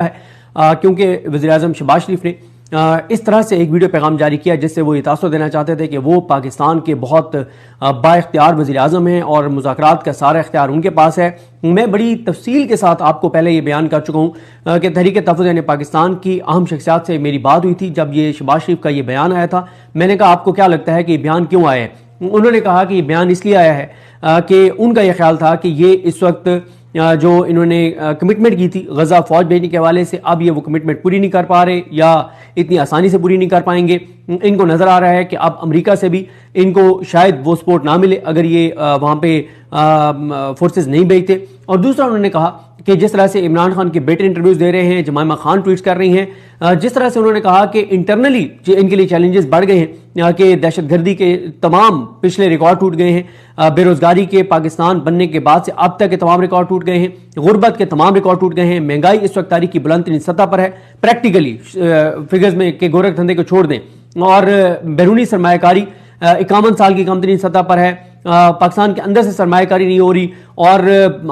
है क्योंकि वज़ीर-ए-आज़म शहबाज शरीफ ने इस तरह से एक वीडियो पैगाम जारी किया जिससे वो ये तासुर देना चाहते थे कि वो पाकिस्तान के बहुत बाइख्तियार वज़ीर-ए-आज़म हैं और मुज़ाकरात का सारा इख्तियार उनके पास है। मैं बड़ी तफसील के साथ आपको पहले ये बयान कर चुका हूँ कि तहरीक तहफ़्फ़ुज़ यानी पाकिस्तान की अहम शख्सियात से मेरी बात हुई थी जब ये शहबाज शरीफ का ये बयान आया था। मैंने कहा आपको क्या लगता है कि ये बयान क्यों आया है? उन्होंने कहा कि ये बयान इसलिए आया है कि उनका यह ख्याल था कि ये इस वक्त जो इन्होंने कमिटमेंट की थी गजा फौज भेजने के हवाले से, अब ये वो कमिटमेंट पूरी नहीं कर पा रहे या इतनी आसानी से पूरी नहीं कर पाएंगे। इनको नजर आ रहा है कि अब अमेरिका से भी इनको शायद वो सपोर्ट ना मिले अगर ये वहां पे फोर्सेस नहीं भेजते। और दूसरा उन्होंने कहा कि जिस तरह से इमरान खान के बेटे इंटरव्यूज दे रहे हैं, जमाइमा खान ट्वीट्स कर रही हैं, जिस तरह से उन्होंने कहा कि इंटरनली इनके लिए चैलेंजेस बढ़ गए हैं कि दहशतगर्दी के तमाम पिछले रिकॉर्ड टूट गए हैं, बेरोजगारी के पाकिस्तान बनने के बाद से अब तक के तमाम रिकॉर्ड टूट गए हैं, गुर्बत के तमाम रिकॉर्ड टूट गए हैं, महंगाई इस वक्त तारीख की बुलंद सतह पर है। प्रैक्टिकली फिगर्स में के गोरख धंधे को छोड़ दें और बैरूनी सरमायाकारी 51 साल की कम तरीन सतह पर है। पाकिस्तान के अंदर से सरमायाकारी नहीं हो रही और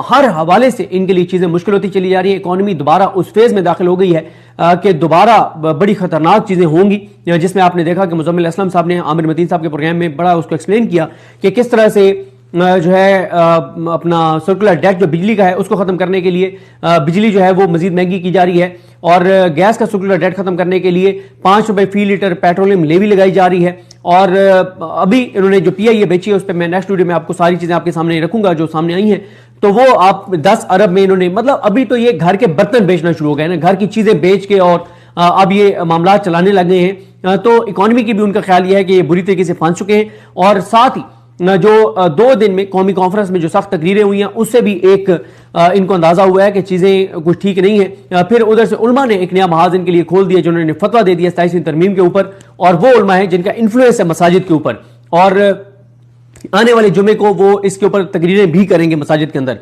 हर हवाले से इनके लिए चीजें मुश्किल होती चली जा रही है। इकोनॉमी दोबारा उस फेज में दाखिल हो गई है कि दोबारा बड़ी खतरनाक चीजें होंगी, जिसमें आपने देखा कि मुजम्मिल असलम साहब ने आमिर मतीन साहब के प्रोग्राम में बड़ा उसको एक्सप्लेन किया कि किस तरह से जो है अपना सर्कुलर डेट जो बिजली का है उसको खत्म करने के लिए बिजली जो है वो मजीद महंगी की जा रही है और गैस का सर्कुलर डेट खत्म करने के लिए 5 रुपए फी लीटर पेट्रोलियम लेवी लगाई जा रही है। और अभी इन्होंने जो पीआईए बेची है उस पर मैं नेक्स्ट वीडियो में आपको सारी चीजें आपके सामने रखूंगा जो सामने आई हैं। तो वो आप 10 अरब में इन्होंने मतलब अभी तो ये घर के बर्तन बेचना शुरू हो गए ना, घर की चीजें बेच के और अब ये मामला चलाने लगे हैं। तो इकोनॉमी की भी उनका ख्याल यह है कि ये बुरी तरीके से फंस चुके हैं और साथ ही जो 2 दिन में कौमी कॉन्फ्रेंस में जो सख्त तकरीरें हुई हैं उससे भी एक इनको अंदाजा हुआ है कि चीजें कुछ ठीक नहीं है। फिर उधर से उलमा ने एक नया महाज इनके लिए खोल दिया जिन्होंने फतवा दे दिया 27वीं तरमीम के ऊपर और वो उलमा है जिनका इन्फ्लुएंस है मसाजिद के ऊपर और आने वाले जुमे को वो इसके ऊपर तकरीरें भी करेंगे मसाजिद के अंदर।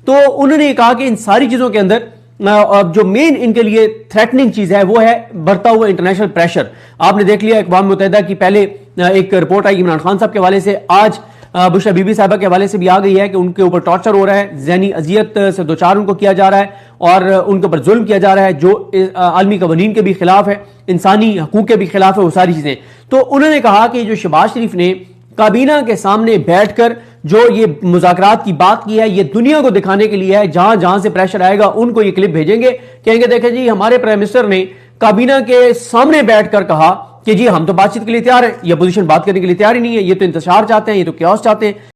तो उन्होंने कहा कि इन सारी चीजों के अंदर जो मेन इनके लिए थ्रेटनिंग चीज है वो है बढ़ता हुआ इंटरनेशनल प्रेशर। आपने देख लिया अक़वाम मुत्तहिदा की पहले एक रिपोर्ट आई इमरान खान साहब के हवाले से, आज बुशरा बीबी साहबा के हवाले से भी आ गई है कि उनके ऊपर टॉर्चर हो रहा है, ज़हनी अजियत से दो चार उनको किया जा रहा है और उनके ऊपर जुल्म किया जा रहा है जो आलमी कवानीन के भी खिलाफ है, इंसानी हकूक के भी खिलाफ है, वो सारी चीजें। तो उन्होंने कहा कि जो शहबाज शरीफ ने काबीना के सामने बैठकर जो ये मुज़ाकरात की बात की है ये दुनिया को दिखाने के लिए है, जहां जहां से प्रेशर आएगा उनको ये क्लिप भेजेंगे, कहेंगे देखें जी हमारे प्राइम मिनिस्टर ने काबीना के सामने बैठकर कहा कि जी हम तो बातचीत के लिए तैयार है, ये अपोजिशन बात करने के लिए तैयार ही नहीं है, ये तो इंतशार चाहते हैं, ये तो क्यास चाहते हैं।